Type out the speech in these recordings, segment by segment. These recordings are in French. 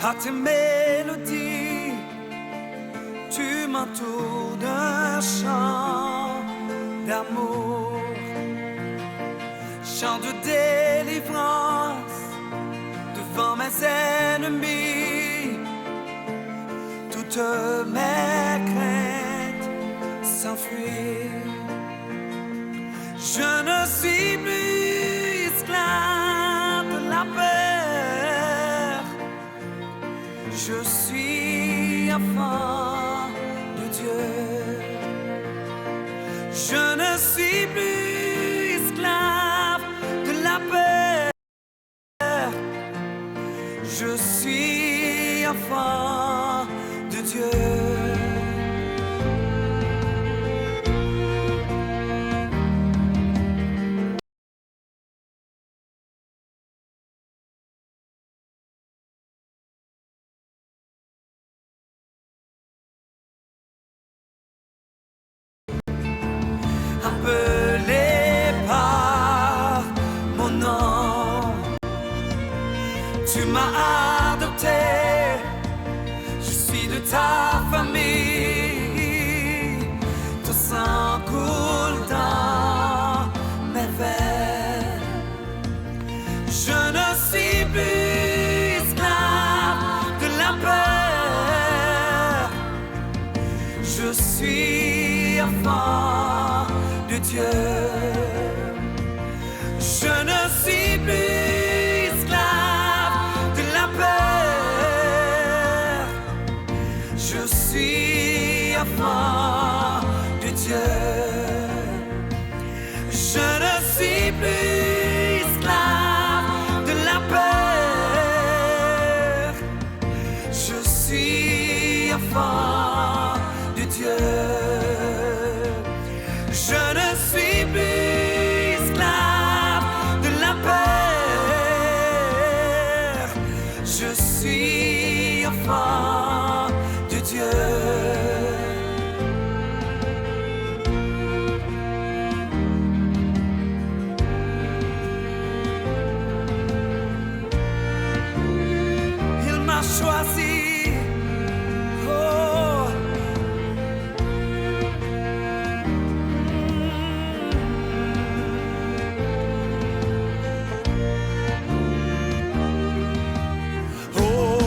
à tes mélodies. Tu m'entoures d'un chant d'amour, chant de délivrance devant mes ennemis. Toutes mes craintes s'enfuient. Je ne suis plus esclave de la peur. Je suis enfant de Dieu. Je ne suis plus esclave de la peur. Je suis enfant de Dieu. Appelé par mon nom, tu m'as adopté, je suis de ta famille. Ton sang coule dans mes veines. Je ne suis plus esclave de la peur. Je suis enfant de Dieu. Je ne suis plus esclave de la peur. Je suis enfant de Dieu. Je ne suis plus esclave de la peur. Je suis enfant de Dieu. Je ne suis plus esclave de la peur. Je suis enfant de Dieu. Il m'a choisi. Oh.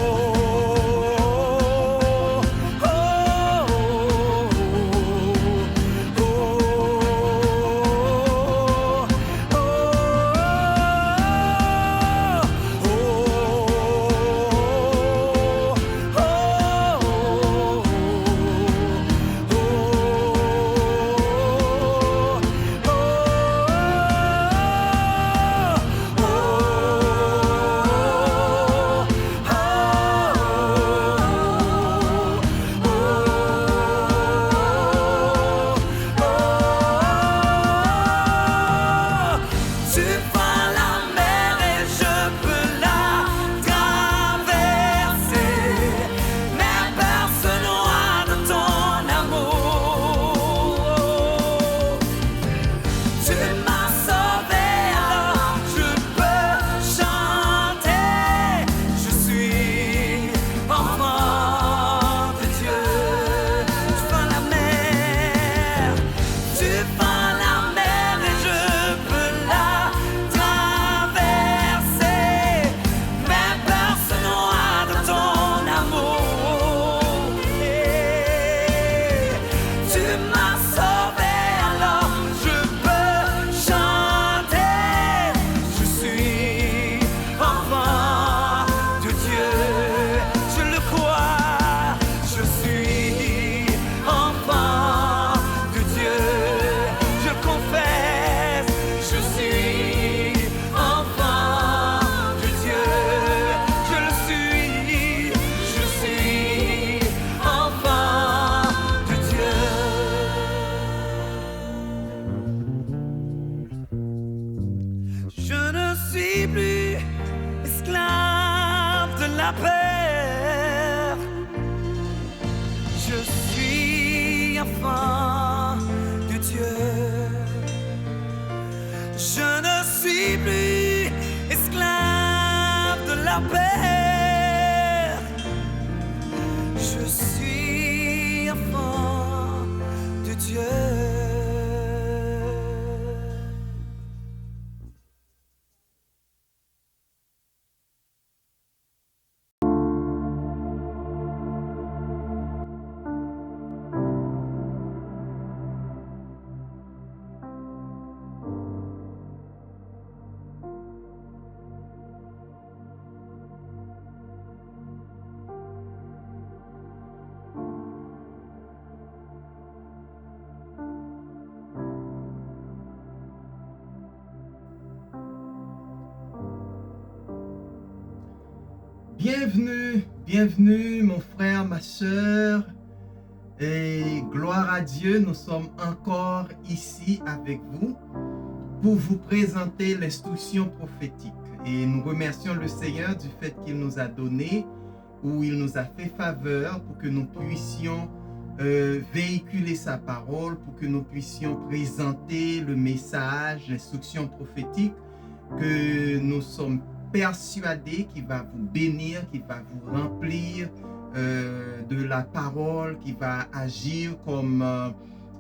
Bienvenue mon frère, ma sœur, et gloire à Dieu, nous sommes encore ici avec vous pour vous présenter l'instruction prophétique. Et nous remercions le Seigneur du fait qu'il nous a donné, ou il nous a fait faveur pour que nous puissions véhiculer sa parole, pour que nous puissions présenter le message, l'instruction prophétique que nous sommes persuadés qu'il va vous bénir, qu'il va vous remplir de la parole, qui va agir comme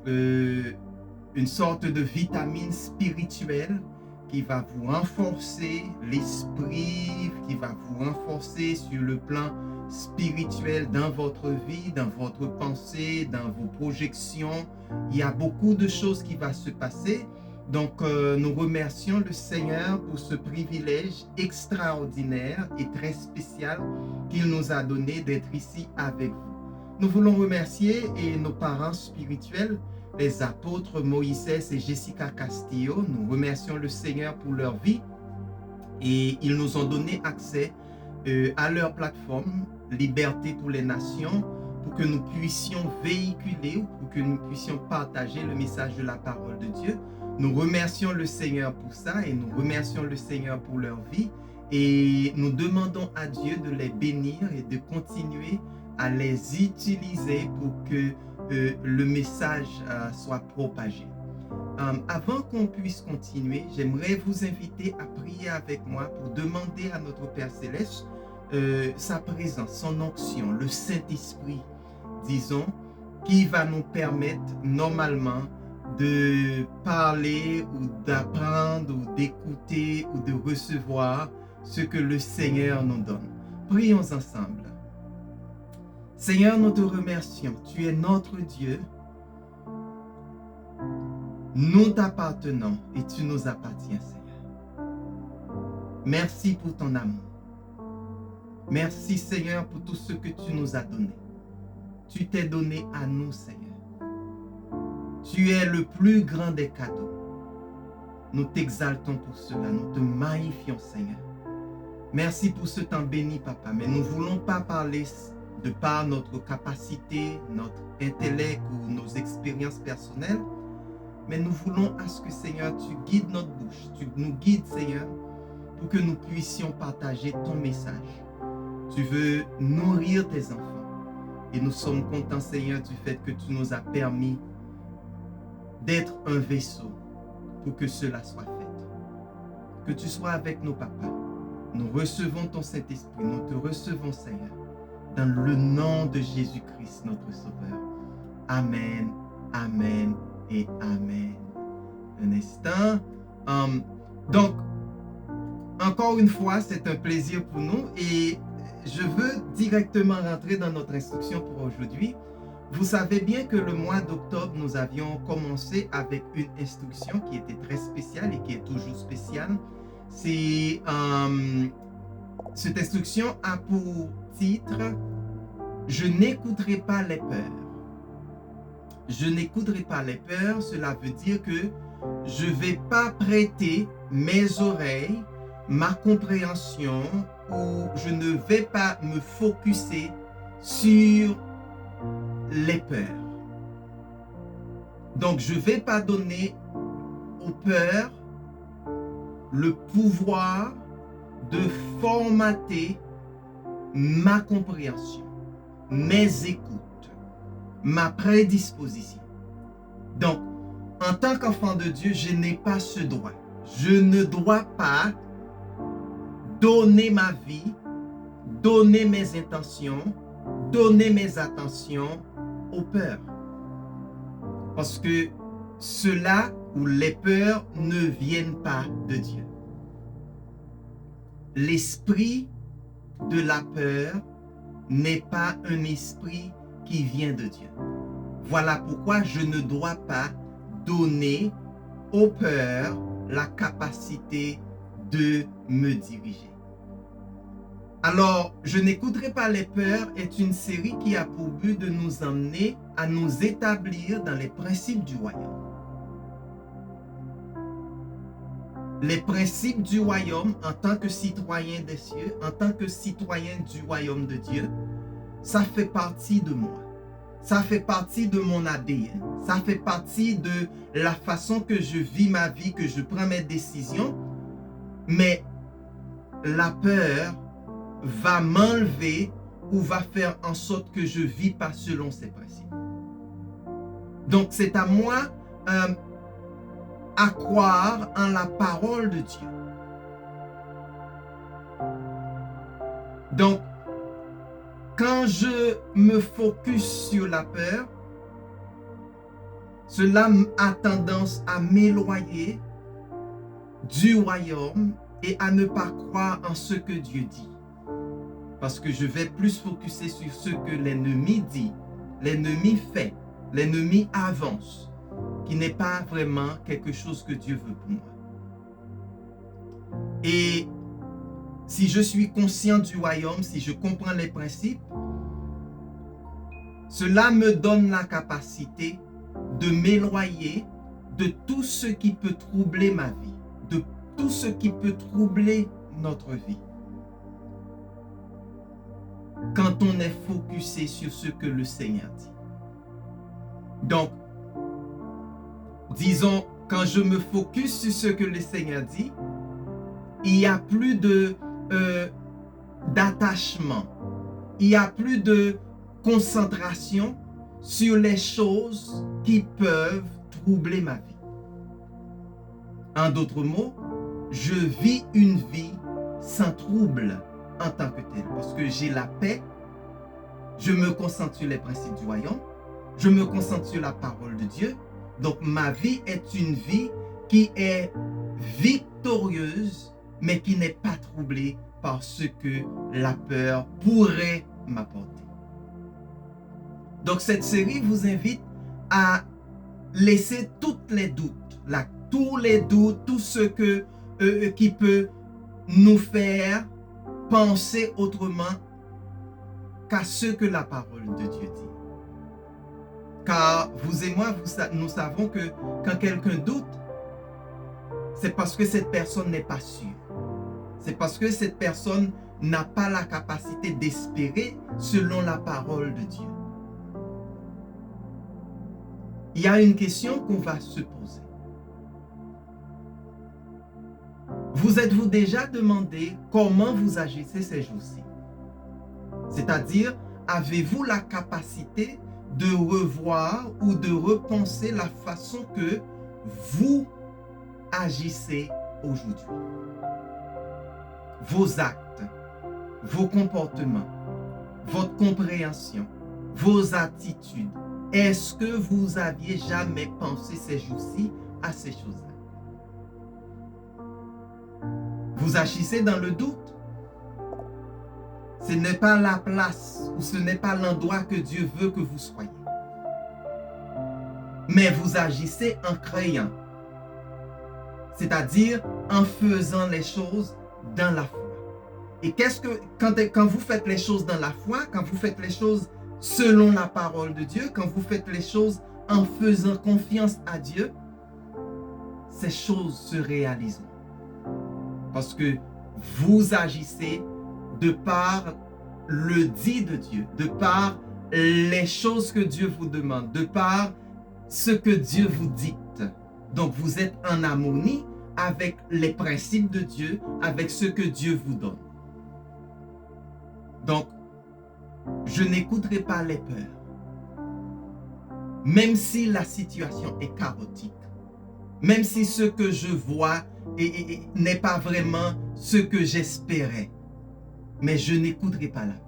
une sorte de vitamine spirituelle qui va vous renforcer l'esprit, qui va vous renforcer sur le plan spirituel dans votre vie, dans votre pensée, dans vos projections. Il y a beaucoup de choses qui vont se passer. Donc, nous remercions le Seigneur pour ce privilège extraordinaire et très spécial qu'il nous a donné d'être ici avec vous. Nous voulons remercier nos parents spirituels, les apôtres Moïse et Jessica Castillo. Nous remercions le Seigneur pour leur vie et ils nous ont donné accès à leur plateforme Liberté pour les Nations pour que nous puissions véhiculer ou pour que nous puissions partager le message de la parole de Dieu. Nous remercions le Seigneur pour ça et nous remercions le Seigneur pour leur vie et nous demandons à Dieu de les bénir et de continuer à les utiliser pour que le message soit propagé. Avant qu'on puisse continuer, j'aimerais vous inviter à prier avec moi pour demander à notre Père Céleste sa présence, son onction, le Saint-Esprit, disons, qui va nous permettre normalement de parler ou d'apprendre ou d'écouter ou de recevoir ce que le Seigneur nous donne. Prions ensemble. Seigneur, nous te remercions. Tu es notre Dieu. Nous t'appartenons et tu nous appartiens, Seigneur. Merci pour ton amour. Merci, Seigneur, pour tout ce que tu nous as donné. Tu t'es donné à nous, Seigneur. Tu es le plus grand des cadeaux. Nous t'exaltons pour cela. Nous te magnifions, Seigneur. Merci pour ce temps béni, Papa. Mais nous ne voulons pas parler de par notre capacité, notre intellect ou nos expériences personnelles. Mais nous voulons à ce que, Seigneur, tu guides notre bouche. Tu nous guides, Seigneur, pour que nous puissions partager ton message. Tu veux nourrir tes enfants. Et nous sommes contents, Seigneur, du fait que tu nous as permis d'être un vaisseau pour que cela soit fait. Que tu sois avec nous, Papa. Nous recevons ton Saint-Esprit. Nous te recevons, Seigneur, dans le nom de Jésus-Christ, notre Sauveur. Amen, amen et amen. Un instant. Donc, encore une fois, c'est un plaisir pour nous et je veux directement rentrer dans notre instruction pour aujourd'hui. Vous savez bien que le mois d'octobre, nous avions commencé avec une instruction qui était très spéciale et qui est toujours spéciale. Cette instruction a pour titre « Je n'écouterai pas les peurs ». Je n'écouterai pas les peurs, cela veut dire que je ne vais pas prêter mes oreilles, ma compréhension, ou je ne vais pas me focuser sur les peurs. Donc, je ne vais pas donner aux peurs le pouvoir de formater ma compréhension, mes écoutes, ma prédisposition. Donc, en tant qu'enfant de Dieu, je n'ai pas ce droit. Je ne dois pas donner ma vie, donner mes intentions, donner mes attentions aux peurs. Parce que cela ou les peurs ne viennent pas de Dieu. L'esprit de la peur n'est pas un esprit qui vient de Dieu. Voilà pourquoi je ne dois pas donner aux peurs la capacité de me diriger. Alors, Je n'écouterai pas les peurs est une série qui a pour but de nous emmener à nous établir dans les principes du royaume. les principes du royaume en tant que citoyen des cieux, en tant que citoyen du royaume de Dieu, ça fait partie de moi. Ça fait partie de mon ADN. Ça fait partie de la façon que je vis ma vie, que je prends mes décisions. Mais la peur va m'enlever ou va faire en sorte que je ne vis pas selon ces principes. Donc, c'est à moi à croire en la parole de Dieu. Donc, quand je me focus sur la peur, cela a tendance à m'éloigner du royaume et à ne pas croire en ce que Dieu dit. Parce que je vais plus focuser sur ce que l'ennemi dit, l'ennemi fait, l'ennemi avance, qui n'est pas vraiment quelque chose que Dieu veut pour moi. Et si je suis conscient du royaume, si je comprends les principes, cela me donne la capacité de m'éloigner de tout ce qui peut troubler ma vie, de tout ce qui peut troubler notre vie. Quand on est focusé sur ce que le Seigneur dit. Donc, disons, quand je me focus sur ce que le Seigneur dit, il n'y a plus d'attachement, il n'y a plus de concentration sur les choses qui peuvent troubler ma vie. En d'autres mots, je vis une vie sans trouble en tant que tel, parce que j'ai la paix, je me concentre sur les principes du royaume, je me concentre sur la parole de Dieu. Donc ma vie est une vie qui est victorieuse, mais qui n'est pas troublée par ce que la peur pourrait m'apporter. Donc cette série vous invite à laisser tous les doutes, tout ce qui peut nous faire penser autrement qu'à ce que la parole de Dieu dit. Car vous et moi, nous savons que quand quelqu'un doute, c'est parce que cette personne n'est pas sûre. C'est parce que cette personne n'a pas la capacité d'espérer selon la parole de Dieu. Il y a une question qu'on va se poser. Vous êtes-vous déjà demandé comment vous agissez ces jours-ci? C'est-à-dire, avez-vous la capacité de revoir ou de repenser la façon que vous agissez aujourd'hui? Vos actes, vos comportements, votre compréhension, vos attitudes. Est-ce que vous aviez jamais pensé ces jours-ci à ces choses-là? Vous agissez dans le doute? Ce n'est pas la place ou ce n'est pas l'endroit que Dieu veut que vous soyez. Mais vous agissez en croyant, c'est-à-dire en faisant les choses dans la foi. Et quand vous faites les choses dans la foi, quand vous faites les choses selon la parole de Dieu, quand vous faites les choses en faisant confiance à Dieu, ces choses se réalisent. Parce que vous agissez de par le dit de Dieu, de par les choses que Dieu vous demande, de par ce que Dieu vous dicte. Donc vous êtes en harmonie avec les principes de Dieu, avec ce que Dieu vous donne. Donc, je n'écouterai pas les peurs. Même si la situation est chaotique, même si ce que je vois n'est pas vraiment ce que j'espérais, mais je n'écouterai pas la peur.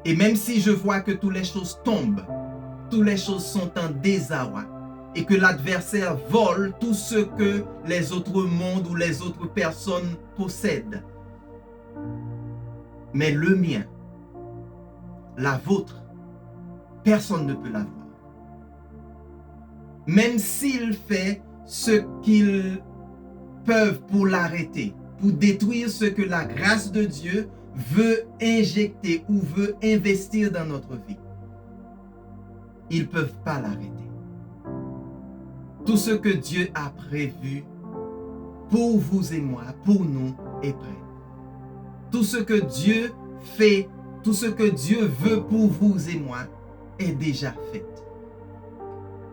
Et même si je vois que toutes les choses tombent, toutes les choses sont en désarroi, et que l'adversaire vole tout ce que les autres mondes ou les autres personnes possèdent, mais le mien, la vôtre, personne ne peut l'avoir. Même s'il fait ce qu'ils peuvent pour l'arrêter, pour détruire ce que la grâce de Dieu veut injecter ou veut investir dans notre vie, ils ne peuvent pas l'arrêter. Tout ce que Dieu a prévu pour vous et moi, pour nous, est prêt. Tout ce que Dieu fait, tout ce que Dieu veut pour vous et moi, est déjà fait.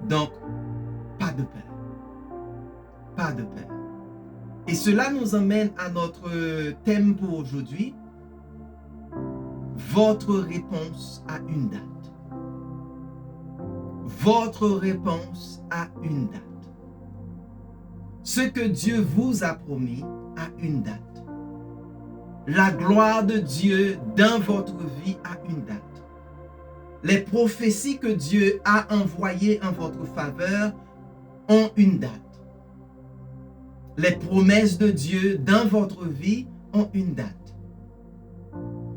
Donc, pas de peur. Pas de peur. Et cela nous emmène à notre thème pour aujourd'hui. Votre réponse a une date. Votre réponse a une date. Ce que Dieu vous a promis a une date. La gloire de Dieu dans votre vie a une date. Les prophéties que Dieu a envoyées en votre faveur ont une date. Les promesses de Dieu dans votre vie ont une date.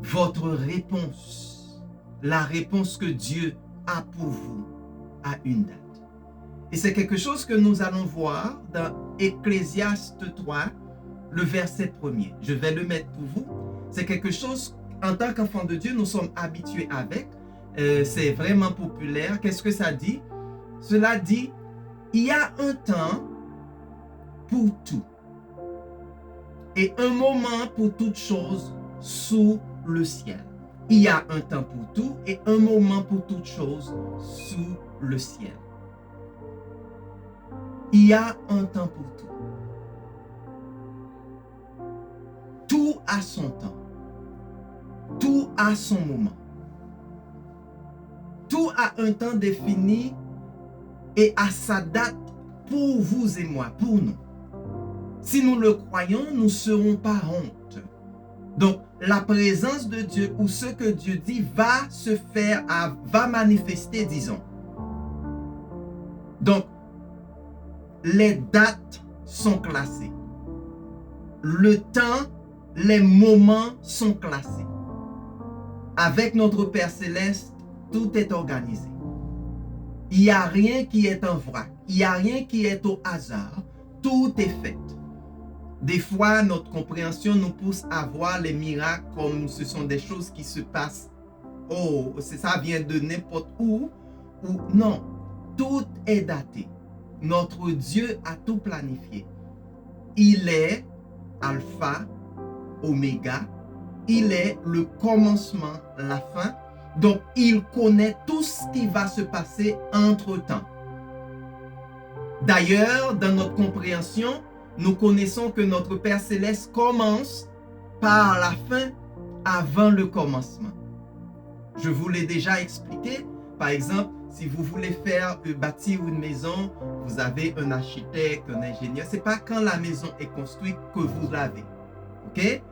Votre réponse, la réponse que Dieu a pour vous, a une date. Et c'est quelque chose que nous allons voir dans Ecclésiaste 3, le verset 1er. Je vais le mettre pour vous. C'est quelque chose, en tant qu'enfant de Dieu, nous sommes habitués avec. C'est vraiment populaire. Qu'est-ce que ça dit? Cela dit, il y a un temps pour tout et un moment pour toute chose sous le ciel. Il y a un temps pour tout et un moment pour toute chose sous le ciel. Il y a un temps pour tout. Tout a son temps. Tout a son moment. Tout a un temps défini et à sa date pour vous et moi, pour nous. Si nous le croyons, nous ne serons pas honte. Donc, la présence de Dieu ou ce que Dieu dit va se faire, va manifester, disons. Donc, les dates sont classées. Le temps, les moments sont classés. Avec notre Père Céleste, tout est organisé. Il n'y a rien qui est en vrac. Il n'y a rien qui est au hasard. Tout est fait. Des fois, notre compréhension nous pousse à voir les miracles comme ce sont des choses qui se passent. Oh, ça vient de n'importe où. Ou non, tout est daté. Notre Dieu a tout planifié. Il est Alpha, Oméga. Il est le commencement, la fin. Donc, il connaît tout ce qui va se passer entre-temps. D'ailleurs, dans notre compréhension, nous connaissons que notre Père Céleste commence par la fin avant le commencement. Je vous l'ai déjà expliqué. Par exemple, si vous voulez bâtir une maison, vous avez un architecte, un ingénieur. Ce n'est pas quand la maison est construite que vous l'avez. OK?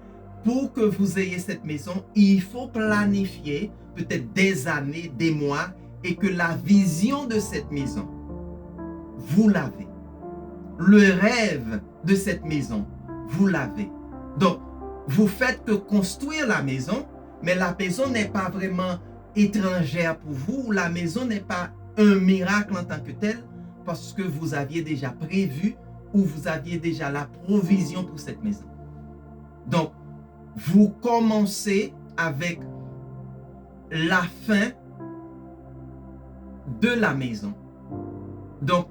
Pour que vous ayez cette maison, il faut planifier peut-être des années, des mois, et que la vision de cette maison, vous l'avez. Le rêve de cette maison, vous l'avez. Donc, vous faites que construire la maison, mais la maison n'est pas vraiment étrangère pour vous. La maison n'est pas un miracle en tant que tel, parce que vous aviez déjà prévu ou vous aviez déjà la provision pour cette maison. Donc, vous commencez avec la fin de la maison. Donc,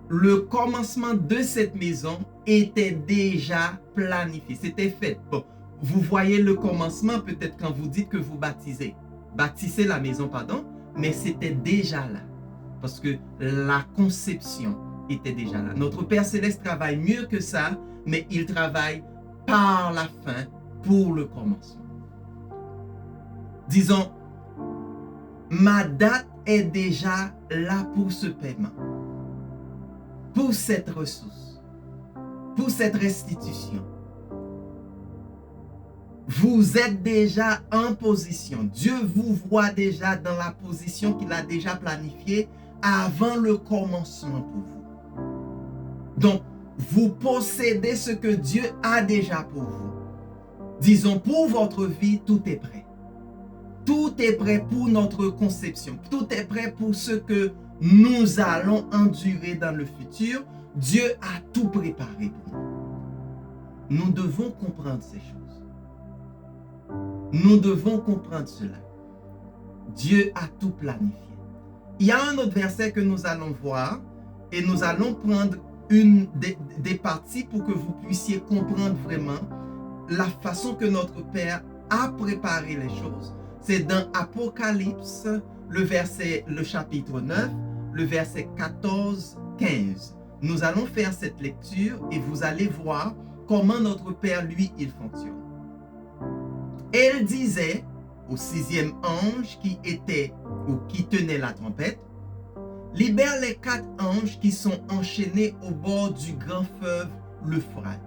le commencement de cette maison était déjà planifié. C'était fait. Bon, vous voyez le commencement peut-être quand vous dites que vous bâtissez la maison, pardon, mais c'était déjà là. Parce que la conception était déjà là. Notre Père Céleste travaille mieux que ça, mais il travaille par la fin pour le commencement. Disons, ma date est déjà là pour ce paiement, pour cette ressource, pour cette restitution. Vous êtes déjà en position. Dieu vous voit déjà dans la position qu'il a déjà planifiée avant le commencement pour vous. Donc, vous possédez ce que Dieu a déjà pour vous. Disons, pour votre vie, tout est prêt. Tout est prêt pour notre conception. Tout est prêt pour ce que nous allons endurer dans le futur. Dieu a tout préparé pour nous. Nous devons comprendre ces choses. Nous devons comprendre cela. Dieu a tout planifié. Il y a un autre verset que nous allons voir. et nous allons prendre une des parties pour que vous puissiez comprendre vraiment la façon que notre Père a préparé les choses. C'est dans Apocalypse, le chapitre 9, le verset 14-15. Nous allons faire cette lecture et vous allez voir comment notre Père, lui, il fonctionne. Elle disait au 6e ange qui était ou qui tenait la trompette, libère les 4 anges qui sont enchaînés au bord du grand fleuve l'Euphrate.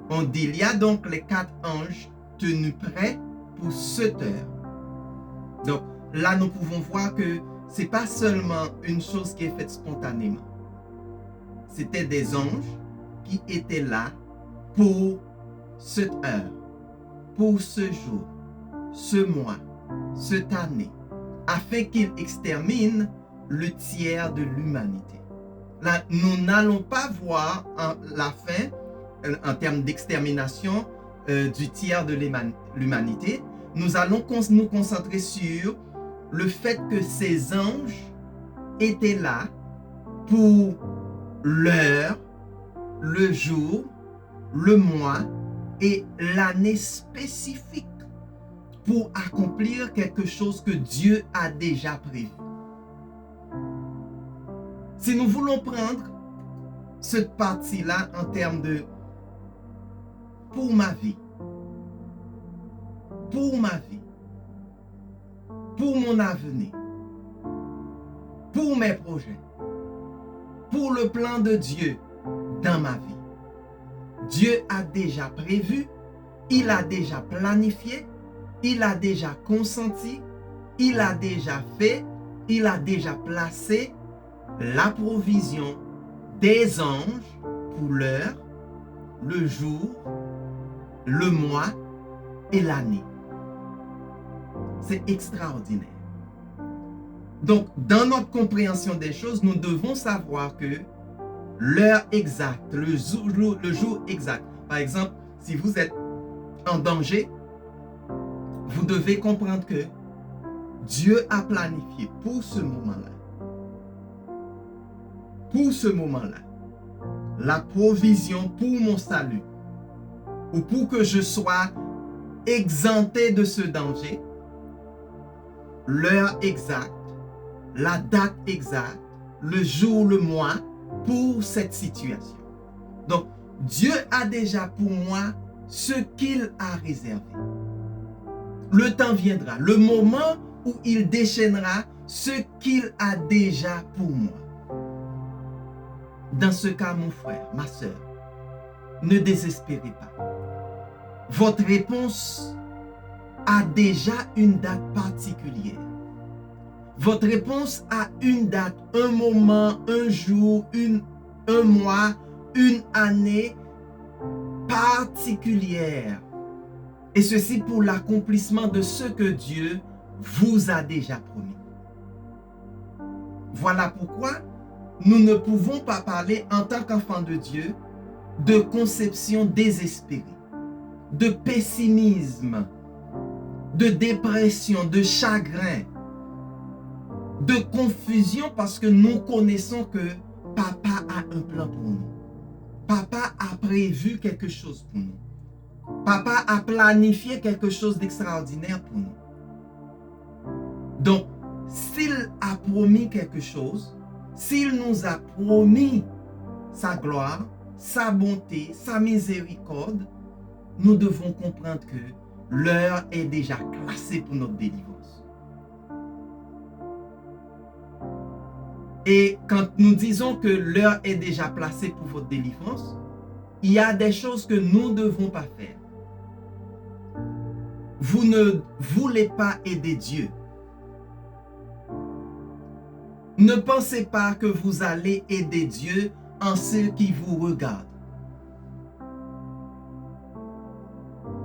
On dit, il y a donc les 4 anges tenus prêts pour 7 heures. Donc là, nous pouvons voir que ce n'est pas seulement une chose qui est faite spontanément. C'était des anges qui étaient là pour cette heure, pour ce jour, ce mois, cette année, afin qu'ils exterminent le tiers de l'humanité. Là, nous n'allons pas voir la fin, en termes d'extermination du tiers de l'humanité. Nous allons nous concentrer sur le fait que ces anges étaient là pour l'heure, le jour, le mois et l'année spécifique pour accomplir quelque chose que Dieu a déjà prévu. Si nous voulons prendre cette partie-là en termes de pour ma vie, pour mon avenir, pour mes projets, pour le plan de Dieu dans ma vie. Dieu a déjà prévu, il a déjà planifié, il a déjà consenti, il a déjà fait, il a déjà placé la provision des anges pour l'heure, le jour, le mois et l'année. C'est extraordinaire. Donc, dans notre compréhension des choses, nous devons savoir que l'heure exacte, le jour exact. Par exemple, si vous êtes en danger, vous devez comprendre que Dieu a planifié pour ce moment-là, la provision pour mon salut, ou pour que je sois exempté de ce danger, l'heure exacte, la date exacte, le jour, le mois, pour cette situation. Donc, Dieu a déjà pour moi ce qu'il a réservé. Le temps viendra, le moment où il déchaînera ce qu'il a déjà pour moi. Dans ce cas, mon frère, ma soeur, ne désespérez pas. Votre réponse a déjà une date particulière. Votre réponse a une date, un moment, un jour, un mois, une année particulière. Et ceci pour l'accomplissement de ce que Dieu vous a déjà promis. Voilà pourquoi nous ne pouvons pas parler en tant qu'enfants de Dieu de conception désespérée, de pessimisme, de dépression, de chagrin, de confusion parce que nous connaissons que Papa a un plan pour nous. Papa a prévu quelque chose pour nous. Papa a planifié quelque chose d'extraordinaire pour nous. Donc, s'il a promis quelque chose, s'il nous a promis sa gloire, sa bonté, sa miséricorde, nous devons comprendre que l'heure est déjà classée pour notre délivrance. Et quand nous disons que l'heure est déjà placée pour votre délivrance, il y a des choses que nous ne devons pas faire. Vous ne voulez pas aider Dieu. Ne pensez pas que vous allez aider Dieu en ce qui vous regarde.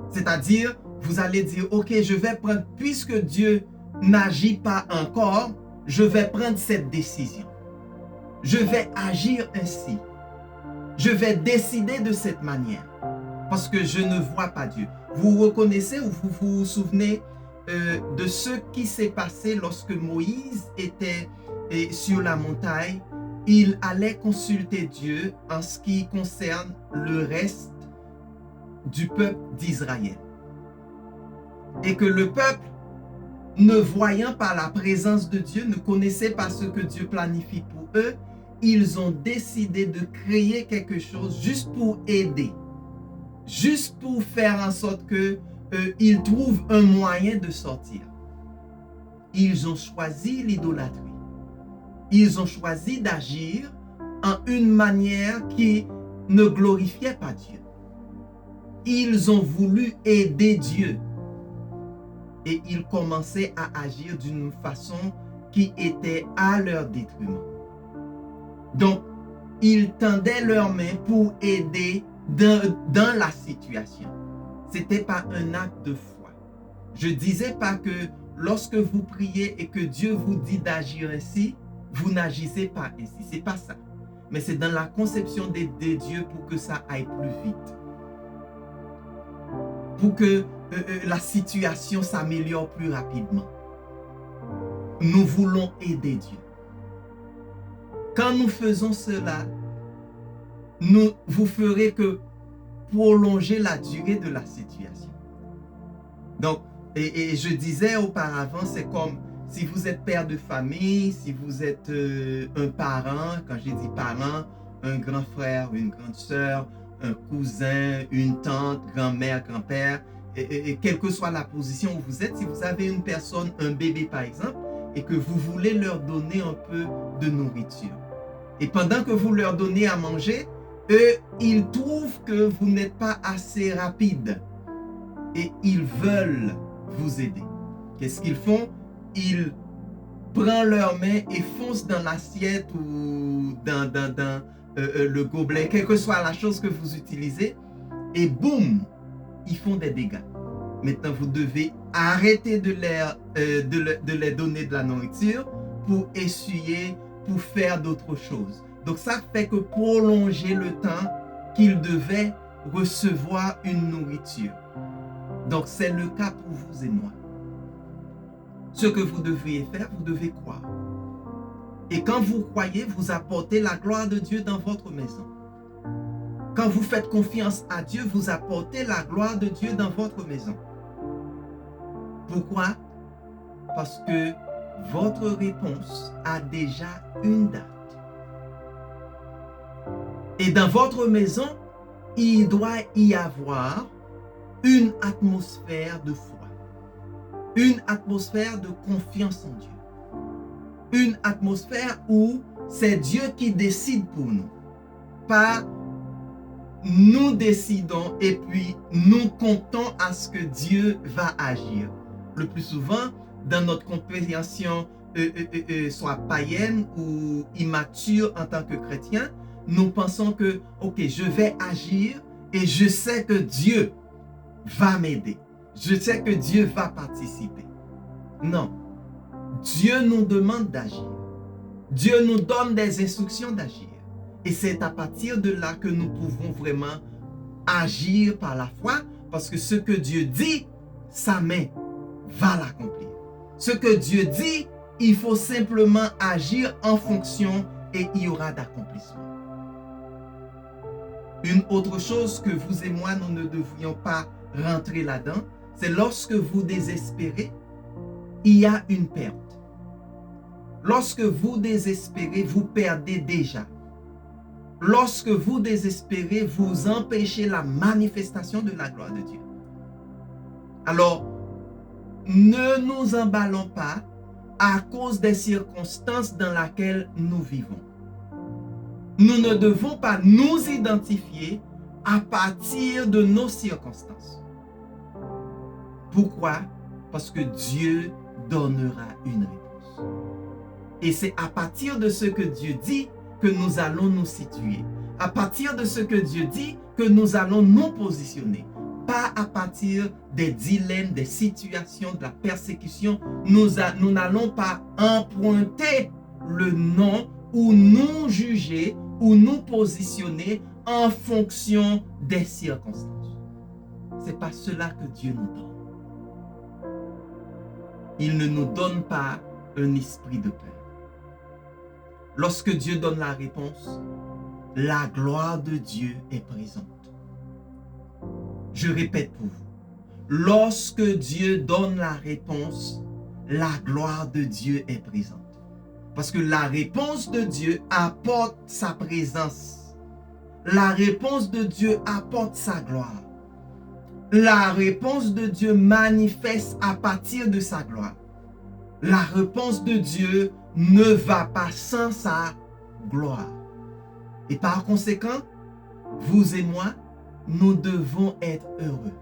C'est-à-dire, vous allez dire, ok, je vais prendre, puisque Dieu n'agit pas encore, je vais prendre cette décision. Je vais agir ainsi. Je vais décider de cette manière. Parce que je ne vois pas Dieu. Vous reconnaissez ou vous vous souvenez de ce qui s'est passé lorsque Moïse était sur la montagne il allait consulter Dieu en ce qui concerne le reste du peuple d'Israël. Et que le peuple, ne voyant pas la présence de Dieu, ne connaissait pas ce que Dieu planifie pour eux, ils ont décidé de créer quelque chose juste pour aider, juste pour faire en sorte qu'ils trouvent un moyen de sortir. Ils ont choisi l'idolâtrie. Ils ont choisi d'agir en une manière qui ne glorifiait pas Dieu. Ils ont voulu aider Dieu. Et ils commençaient à agir d'une façon qui était à leur détriment. Donc, ils tendaient leurs mains pour aider dans la situation. Ce n'était pas un acte de foi. Je ne disais pas que lorsque vous priez et que Dieu vous dit d'agir ainsi, vous n'agissez pas ainsi. Ce n'est pas ça. Mais c'est dans la conception d'aider Dieu pour que ça aille plus vite. Pour que la situation s'améliore plus rapidement. Nous voulons aider Dieu. Quand nous faisons cela, vous ferez que prolonger la durée de la situation. Donc, et je disais auparavant, c'est comme si vous êtes père de famille, si vous êtes un parent, quand j'ai dit parent, un grand frère, une grande sœur, un cousin, une tante, grand-mère, grand-père, et quelle que soit la position où vous êtes, si vous avez une personne, un bébé par exemple, et que vous voulez leur donner un peu de nourriture. Et pendant que vous leur donnez à manger, eux, ils trouvent que vous n'êtes pas assez rapide. Et ils veulent vous aider. Qu'est-ce qu'ils font? Ils prennent leurs mains et foncent dans l'assiette ou dans le gobelet, quelle que soit la chose que vous utilisez, et boum, ils font des dégâts. Maintenant, vous devez arrêter de les donner de la nourriture pour essuyer, pour faire d'autres choses. Donc, ça fait que prolonger le temps qu'ils devaient recevoir une nourriture. Donc, c'est le cas pour vous et moi. Ce que vous devriez faire, vous devez croire. Et quand vous croyez, vous apportez la gloire de Dieu dans votre maison. Quand vous faites confiance à Dieu, vous apportez la gloire de Dieu dans votre maison. Pourquoi? Parce que votre réponse a déjà une date. Et dans votre maison, il doit y avoir une atmosphère de foi, une atmosphère de confiance en Dieu, une atmosphère où c'est Dieu qui décide pour nous, pas nous décidons et puis nous comptons à ce que Dieu va agir. Le plus souvent, dans notre compréhension soit païenne ou immature en tant que chrétien, nous pensons que, ok, je vais agir et je sais que Dieu va m'aider. Je sais que Dieu va participer. Non. Dieu nous demande d'agir. Dieu nous donne des instructions d'agir. Et c'est à partir de là que nous pouvons vraiment agir par la foi, parce que ce que Dieu dit, sa main va l'accomplir. Ce que Dieu dit, il faut simplement agir en fonction et il y aura d'accomplissement. Une autre chose que vous et moi, nous ne devrions pas rentrer là-dedans, c'est lorsque vous désespérez, il y a une perte. Lorsque vous désespérez, vous perdez déjà. Lorsque vous désespérez, vous empêchez la manifestation de la gloire de Dieu. Alors, ne nous emballons pas à cause des circonstances dans lesquelles nous vivons. Nous ne devons pas nous identifier à partir de nos circonstances. Pourquoi? Parce que Dieu donnera une réponse. Et c'est à partir de ce que Dieu dit que nous allons nous situer. À partir de ce que Dieu dit que nous allons nous positionner. Pas à partir des dilemmes, des situations, de la persécution. Nous n'allons pas emprunter le nom ou nous juger ou nous positionner en fonction des circonstances. Ce n'est pas cela que Dieu nous donne. Il ne nous donne pas un esprit de peur. lorsque Dieu donne la réponse, la gloire de Dieu est présente. Je répète pour vous. Lorsque Dieu donne la réponse, la gloire de Dieu est présente. Parce que la réponse de Dieu apporte sa présence. La réponse de Dieu apporte sa gloire. La réponse de Dieu manifeste à partir de sa gloire. La réponse de Dieu ne va pas sans sa gloire. Et par conséquent, vous et moi, nous devons être heureux.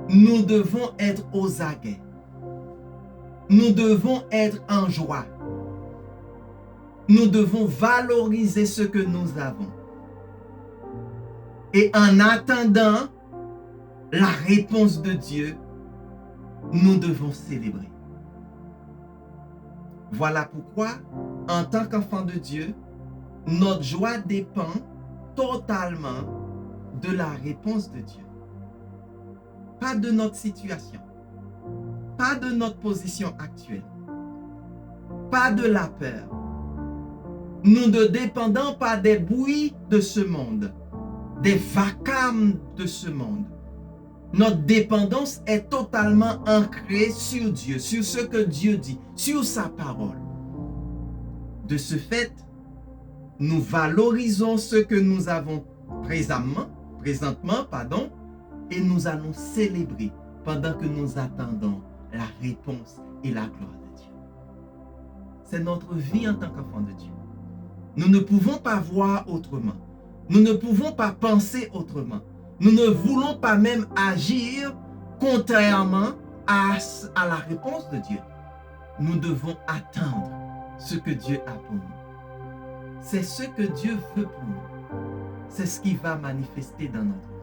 Nous devons être aux aguets. Nous devons être en joie. Nous devons valoriser ce que nous avons. Et en attendant la réponse de Dieu, nous devons célébrer. Voilà pourquoi, en tant qu'enfant de Dieu, notre joie dépend totalement de la réponse de Dieu. Pas de notre situation, pas de notre position actuelle, pas de la peur. Nous ne dépendons pas des bruits de ce monde, des vacarmes de ce monde. Notre dépendance est totalement ancrée sur Dieu, sur ce que Dieu dit, sur sa parole. De ce fait, nous valorisons ce que nous avons présentement, et nous allons célébrer pendant que nous attendons la réponse et la gloire de Dieu. C'est notre vie en tant qu'enfant de Dieu. Nous ne pouvons pas voir autrement. Nous ne pouvons pas penser autrement. Nous ne voulons pas même agir contrairement à la réponse de Dieu. Nous devons attendre ce que Dieu a pour nous. C'est ce que Dieu veut pour nous. C'est ce qui va manifester dans notre vie.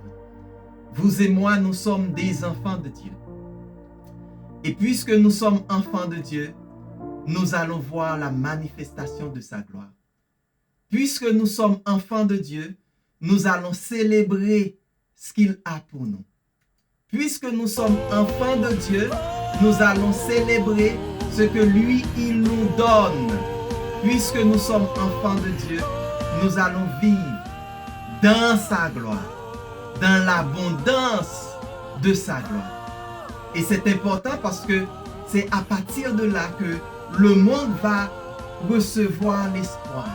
Vous et moi, nous sommes des enfants de Dieu. Et puisque nous sommes enfants de Dieu, nous allons voir la manifestation de sa gloire. Puisque nous sommes enfants de Dieu, nous allons célébrer ce qu'il a pour nous. Puisque nous sommes enfants de Dieu, nous allons célébrer ce que lui, il nous donne. Puisque nous sommes enfants de Dieu, nous allons vivre dans sa gloire, dans l'abondance de sa gloire. Et c'est important parce que c'est à partir de là que le monde va recevoir l'espoir.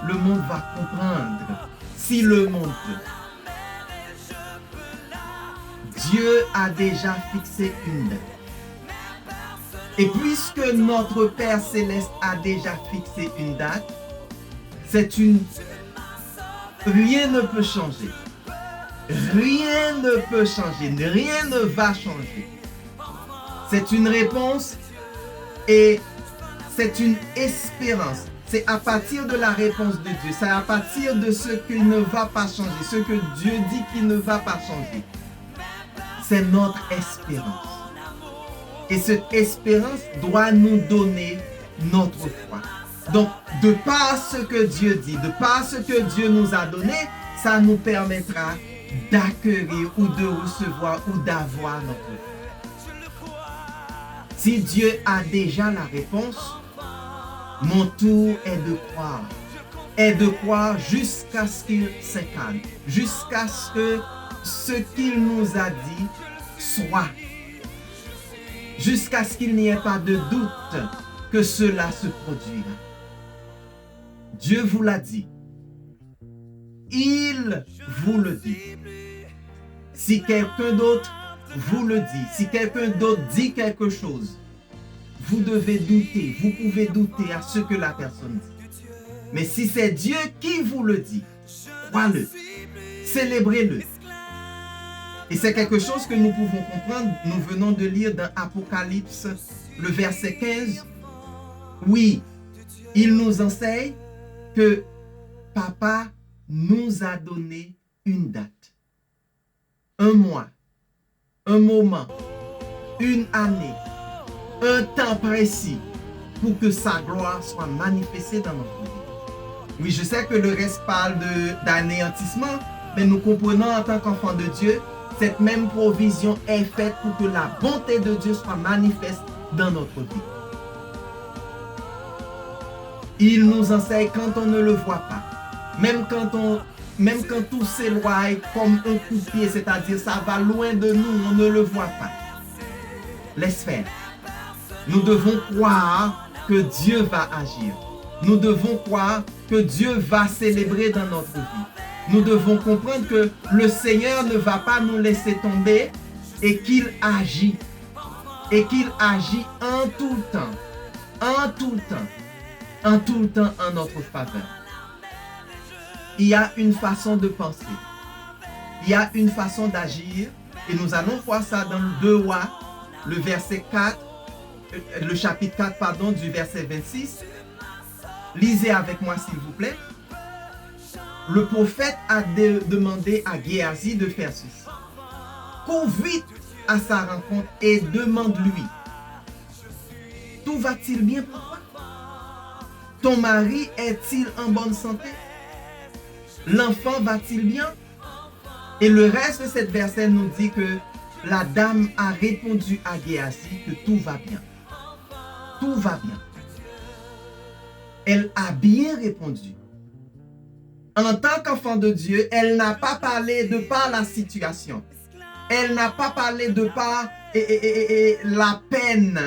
Le monde va comprendre si le monde peut. Dieu a déjà fixé une date. Et puisque notre Père Céleste a déjà fixé une date, rien ne peut changer. Rien ne peut changer. Rien ne va changer. C'est une réponse et c'est une espérance. C'est à partir de la réponse de Dieu. C'est à partir de ce qui ne va pas changer. Ce que Dieu dit qui ne va pas changer. C'est notre espérance. Et cette espérance doit nous donner notre foi. Donc, de par ce que Dieu dit, de par ce que Dieu nous a donné, ça nous permettra d'accueillir ou de recevoir ou d'avoir notre foi. Si Dieu a déjà la réponse, mon tour est de croire. Est de croire jusqu'à ce qu'il s'incarne. Jusqu'à ce que ce qu'il nous a dit soit. Jusqu'à ce qu'il n'y ait pas de doute que cela se produira. Dieu vous l'a dit. Il vous le dit. Si quelqu'un d'autre vous le dit, si quelqu'un d'autre dit quelque chose, vous devez douter, vous pouvez douter à ce que la personne dit. Mais si c'est Dieu qui vous le dit, croyez-le, célébrez-le. Et c'est quelque chose que nous pouvons comprendre. Nous venons de lire dans Apocalypse, le verset 15. Oui, il nous enseigne que Papa nous a donné une date, un mois, un moment, une année, un temps précis pour que sa gloire soit manifestée dans notre vie. Oui, je sais que le reste parle d'anéantissement, mais nous comprenons en tant qu'enfants de Dieu, cette même provision est faite pour que la bonté de Dieu soit manifeste dans notre vie. Il nous enseigne quand on ne le voit pas. Même quand tout s'éloigne comme un coup de pied, c'est-à-dire ça va loin de nous, on ne le voit pas. Laisse faire. Nous devons croire que Dieu va agir. Nous devons croire que Dieu va célébrer dans notre vie. Nous devons comprendre que le Seigneur ne va pas nous laisser tomber et qu'il agit. Et qu'il agit en tout le temps. En tout le temps. En tout le temps en notre faveur. Il y a une façon de penser. Il y a une façon d'agir. Et nous allons voir ça dans le 2 Rois, le chapitre 4, du verset 26. Lisez avec moi s'il vous plaît. Le prophète a demandé à Géasi de faire ceci. Cours vite à sa rencontre et demande-lui. Tout va-t-il bien pour toi? Ton mari est-il en bonne santé? L'enfant va-t-il bien? Et le reste de cette verset nous dit que la dame a répondu à Géasi que tout va bien. Tout va bien. Elle a bien répondu. En tant qu'enfant de Dieu, elle n'a pas parlé de par la situation. Elle n'a pas parlé de par la peine,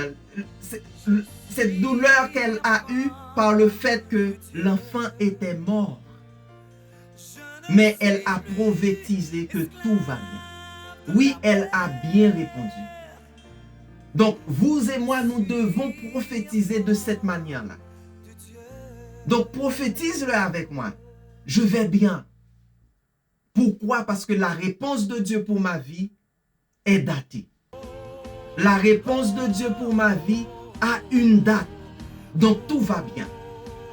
cette douleur qu'elle a eue par le fait que l'enfant était mort. Mais elle a prophétisé que tout va bien. Oui, elle a bien répondu. Donc, vous et moi, nous devons prophétiser de cette manière-là. Donc, prophétise-le avec moi. Je vais bien. Pourquoi? Parce que la réponse de Dieu pour ma vie est datée. La réponse de Dieu pour ma vie a une date. Donc, tout va bien.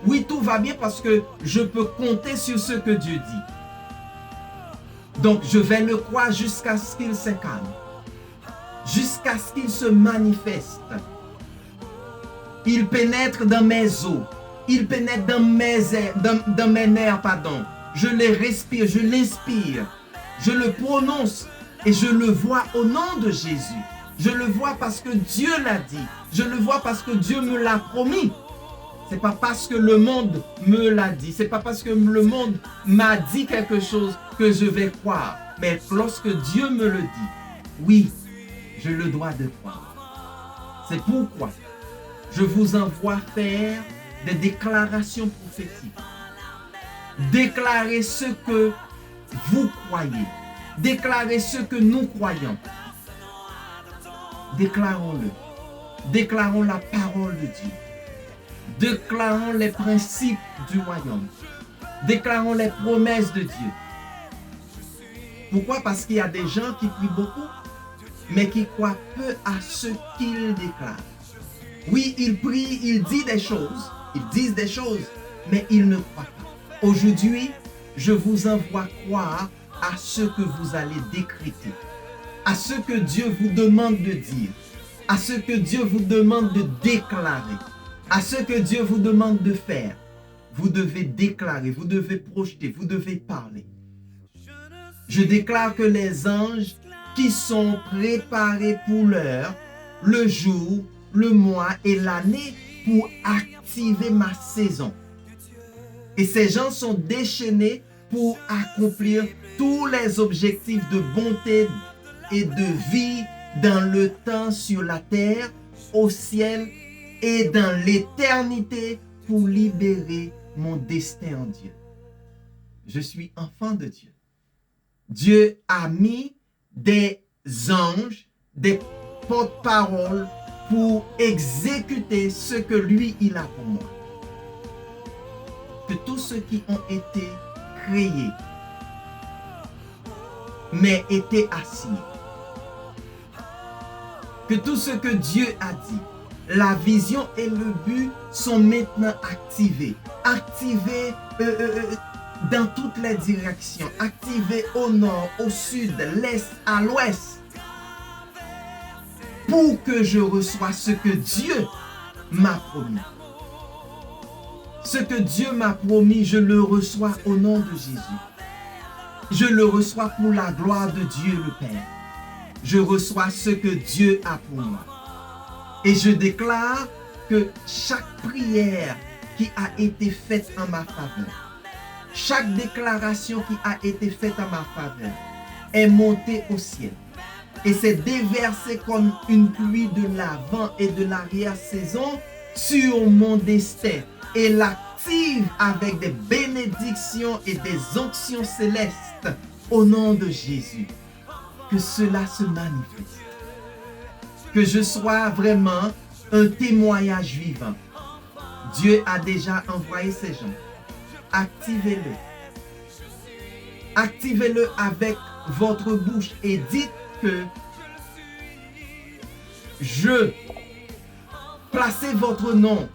Oui, tout va bien parce que je peux compter sur ce que Dieu dit. Donc, je vais le croire jusqu'à ce qu'il s'incarne. Jusqu'à ce qu'il se manifeste. Il pénètre dans mes os. Il pénètre dans mes nerfs, pardon. Je les respire, je l'inspire. Je le prononce et je le vois au nom de Jésus. Je le vois parce que Dieu l'a dit. Je le vois parce que Dieu me l'a promis. C'est pas parce que le monde me l'a dit. C'est pas parce que le monde m'a dit quelque chose que je vais croire. Mais lorsque Dieu me le dit, oui, je le dois de croire. C'est pourquoi je vous envoie faire des déclarations prophétiques. Déclarez ce que vous croyez. Déclarez ce que nous croyons. Déclarons-le. Déclarons la parole de Dieu. Déclarons les principes du royaume. Déclarons les promesses de Dieu. Pourquoi? Parce qu'il y a des gens qui prient beaucoup, mais qui croient peu à ce qu'ils déclarent. Oui, ils prient, ils disent des choses, mais ils ne croient pas. Aujourd'hui, je vous envoie croire à ce que vous allez décréter, à ce que Dieu vous demande de dire, à ce que Dieu vous demande de déclarer, à ce que Dieu vous demande de faire. Vous devez déclarer, vous devez projeter, vous devez parler. Je déclare que les anges qui sont préparés pour l'heure, le jour, le mois et l'année pour activer ma saison. Et ces gens sont déchaînés pour accomplir tous les objectifs de bonté et de vie dans le temps sur la terre, au ciel et dans l'éternité pour libérer mon destin en Dieu. Je suis enfant de Dieu. Dieu a mis des anges, des porte-paroles pour exécuter ce que lui, il a pour moi. Que tous ceux qui ont été créés, mais étaient assis, que tout ce que Dieu a dit, la vision et le but sont maintenant activés. Activés dans toutes les directions. Activés au nord, au sud, l'est, à l'ouest. Pour que je reçoive ce que Dieu m'a promis. Ce que Dieu m'a promis, je le reçois au nom de Jésus. Je le reçois pour la gloire de Dieu le Père. Je reçois ce que Dieu a pour moi. Et je déclare que chaque prière qui a été faite en ma faveur, chaque déclaration qui a été faite en ma faveur est montée au ciel et s'est déversée comme une pluie de l'avant et de l'arrière-saison sur mon destin et l'active avec des bénédictions et des onctions célestes au nom de Jésus. Que cela se manifeste. Que je sois vraiment un témoignage vivant. Dieu a déjà envoyé ces gens. Activez-le. Activez-le avec votre bouche et dites que je, placez votre nom.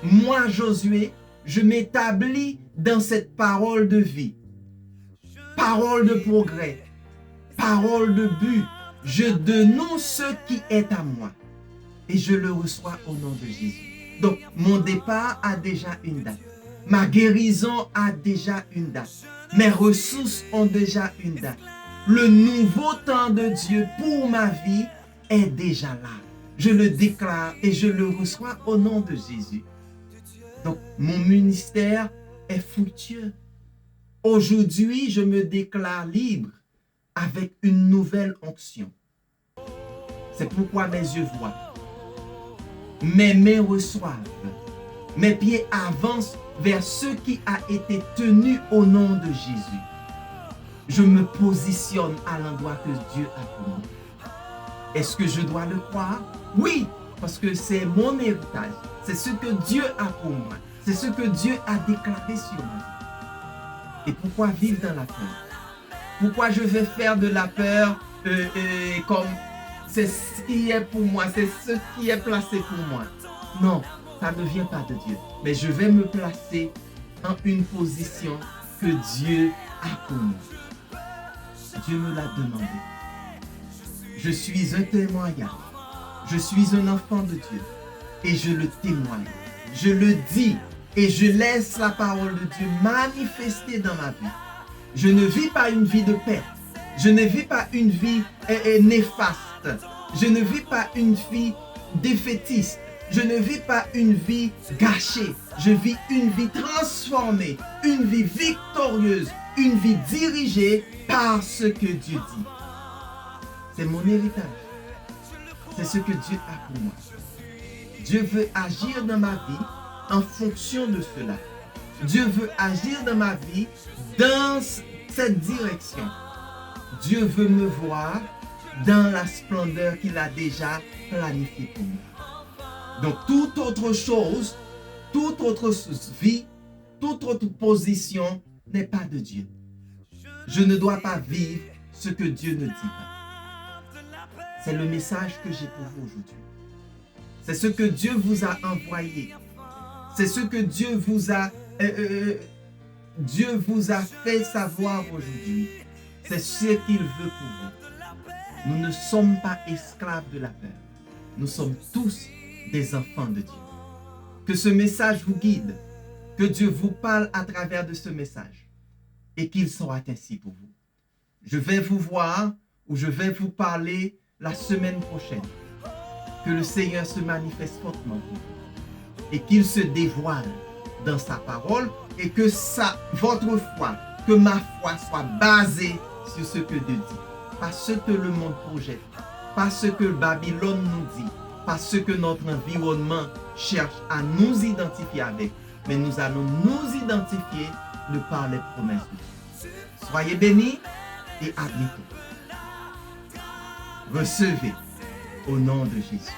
Moi, Josué, je m'établis dans cette parole de vie. Parole de progrès. Parole de but. Je dénonce ce qui est à moi. Et je le reçois au nom de Jésus. Donc, mon départ a déjà une date. Ma guérison a déjà une date. Mes ressources ont déjà une date. Le nouveau temps de Dieu pour ma vie est déjà là. Je le déclare et je le reçois au nom de Jésus. Donc, mon ministère est fructueux. Aujourd'hui, je me déclare libre avec une nouvelle onction. C'est pourquoi mes yeux voient. Mes mains reçoivent. Mes pieds avancent vers ce qui a été tenu au nom de Jésus. Je me positionne à l'endroit que Dieu a pour moi. Est-ce que je dois le croire? Oui, parce que c'est mon héritage. C'est ce que Dieu a pour moi. C'est ce que Dieu a déclaré sur moi. Et pourquoi vivre dans la peur? Pourquoi je vais faire de la peur comme c'est ce qui est pour moi, c'est ce qui est placé pour moi? Non, ça ne vient pas de Dieu. Mais je vais me placer en une position que Dieu a pour moi. Dieu me l'a demandé. Je suis un témoignage. Je suis un enfant de Dieu. Et je le témoigne. Je le dis et je laisse la parole de Dieu manifester dans ma vie. Je ne vis pas une vie de perte. Je ne vis pas une vie néfaste. Je ne vis pas une vie défaitiste. Je ne vis pas une vie gâchée. Je vis une vie transformée, une vie victorieuse, une vie dirigée par ce que Dieu dit. C'est mon héritage. C'est ce que Dieu a pour moi. Dieu veut agir dans ma vie en fonction de cela. Dieu veut agir dans ma vie dans cette direction. Dieu veut me voir dans la splendeur qu'il a déjà planifiée pour moi. Donc, toute autre chose, toute autre vie, toute autre position n'est pas de Dieu. Je ne dois pas vivre ce que Dieu ne dit pas. C'est le message que j'ai pour vous aujourd'hui. C'est ce que Dieu vous a envoyé. C'est ce que Dieu vous a fait savoir aujourd'hui. C'est ce qu'il veut pour vous. Nous ne sommes pas esclaves de la peur. Nous sommes tous des enfants de Dieu. Que ce message vous guide. Que Dieu vous parle à travers de ce message. Et qu'il soit ainsi pour vous. Je vais vous voir ou je vais vous parler la semaine prochaine. Que le Seigneur se manifeste fortement pour vous. Et qu'il se dévoile dans sa parole. Et que votre foi, que ma foi soit basée sur ce que Dieu dit. Pas ce que le monde projette. Pas ce que Babylone nous dit. Pas ce que notre environnement cherche à nous identifier avec. Mais nous allons nous identifier de par les promesses de Dieu. Soyez bénis et à bientôt. Recevez au nom de Jésus.